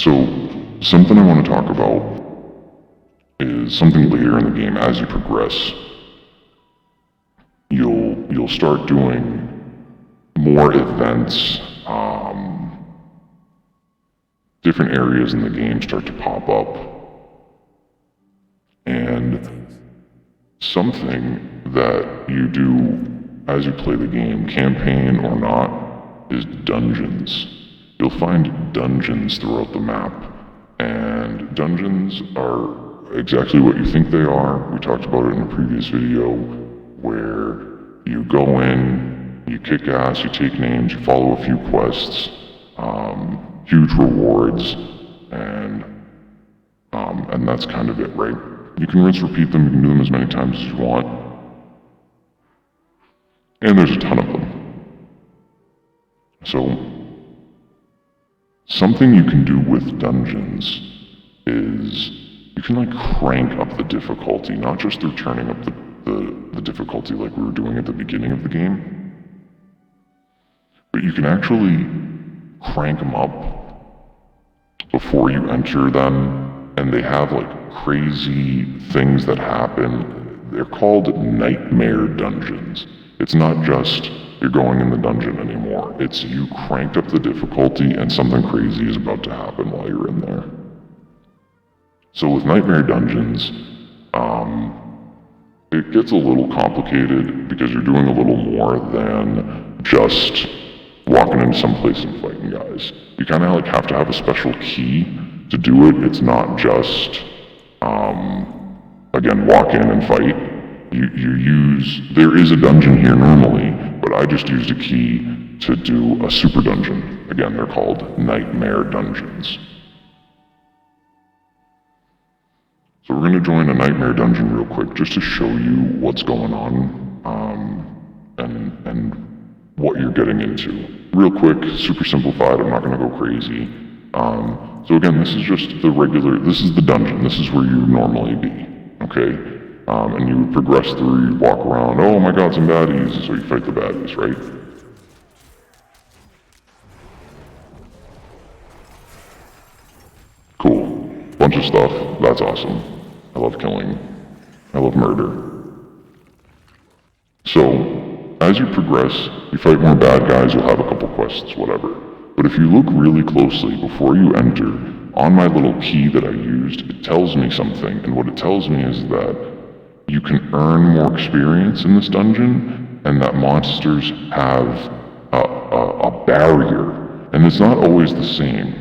So, something I want to talk about is something later in the game as you progress. You'll start doing more events, different areas in the game start to pop up. And something that you do as you play the game, campaign or not, is dungeons. You'll find dungeons throughout the map, and dungeons are exactly what you think they are. We talked about it in a previous video, where you go in, you kick ass, you take names, you follow a few quests, huge rewards, and that's kind of it, right? You can rinse, repeat them, you can do them as many times as you want, and there's a ton of them. So, something you can do with dungeons is you can crank up the difficulty, not just through turning up the difficulty like we were doing at the beginning of the game, but you can actually crank them up before you enter them, and they have crazy things that happen. They're called nightmare dungeons. It's not just you're going in the dungeon anymore. It's you cranked up the difficulty and something crazy is about to happen while you're in there. So with nightmare dungeons, it gets a little complicated because you're doing a little more than just walking into some place and fighting guys. You kind of have to have a special key to do it. It's not just, again, walk in and fight. There is a dungeon here normally, but I just used a key to do a super dungeon. Again, they're called nightmare dungeons. So we're going to join a nightmare dungeon real quick just to show you what's going on, and what you're getting into. Real quick, super simplified, I'm not going to go crazy. So again, this is just this is the dungeon, this is where you normally be, okay? And you would progress through, you walk around, oh my god, some baddies, so you fight the baddies, right? Cool. Bunch of stuff, that's awesome. I love killing. I love murder. So, as you progress, you fight more bad guys, you'll have a couple quests, whatever. But if you look really closely before you enter, on my little key that I used, it tells me something, and what it tells me is that you can earn more experience in this dungeon, and that monsters have a barrier. And it's not always the same.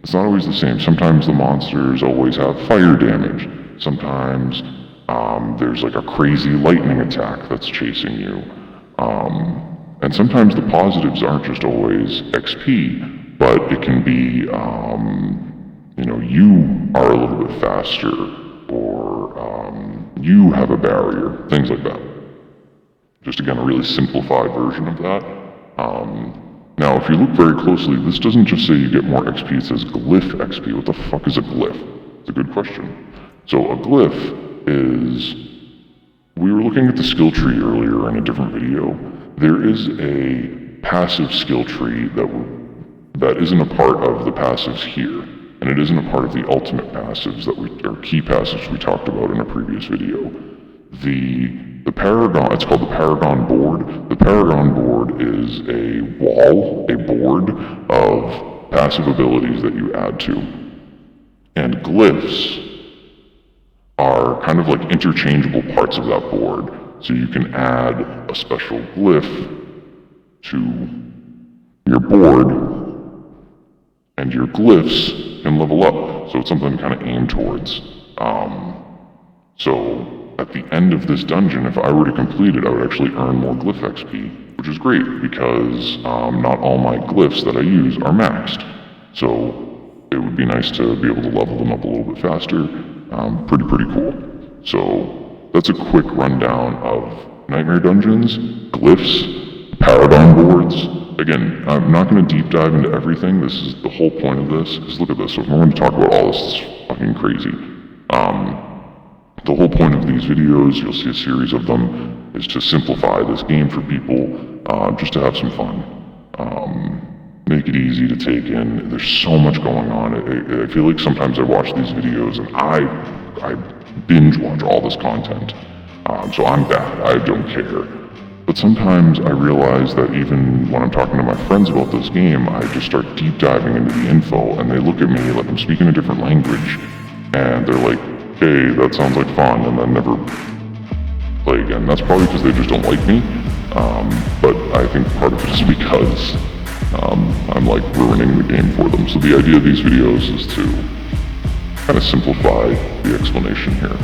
It's not always the same. Sometimes the monsters always have fire damage. Sometimes there's a crazy lightning attack that's chasing you. And sometimes the positives aren't just always XP, but it can be, you are a little bit faster, or you have a barrier, things like that. Just again, a really simplified version of that. Now, if you look very closely, this doesn't just say you get more XP, it says glyph XP. What the fuck is a glyph? It's a good question. So a glyph is, we were looking at the skill tree earlier in a different video. There is a passive skill tree that isn't a part of the passives here. And it isn't a part of the ultimate passives or key passives we talked about in a previous video. The Paragon, it's called the Paragon board. The Paragon board is a board of passive abilities that you add to. And glyphs are kind of interchangeable parts of that board. So you can add a special glyph to your board, and your glyphs can level up, so it's something to kind of aim towards. So at the end of this dungeon, if I were to complete it, I would actually earn more glyph XP, which is great because not all my glyphs that I use are maxed. So it would be nice to be able to level them up a little bit faster. Pretty cool. So that's a quick rundown of nightmare dungeons, glyphs, paragon boards. Again, I'm not going to deep dive into everything. This is the whole point of this. Because look at this. So if we're going to talk about all this, it's fucking crazy. The whole point of these videos, you'll see a series of them, is to simplify this game for people, just to have some fun. make it easy to take in. There's so much going on. I feel like sometimes I watch these videos and I binge watch all this content. So I'm bad, I don't care. But sometimes I realize that even when I'm talking to my friends about this game, I just start deep diving into the info and they look at me like I'm speaking a different language. And they're like, hey, that sounds like fun, and then never play again. That's probably because they just don't like me. But I think part of it is because I'm like ruining the game for them. So the idea of these videos is to kind of simplify the explanation here.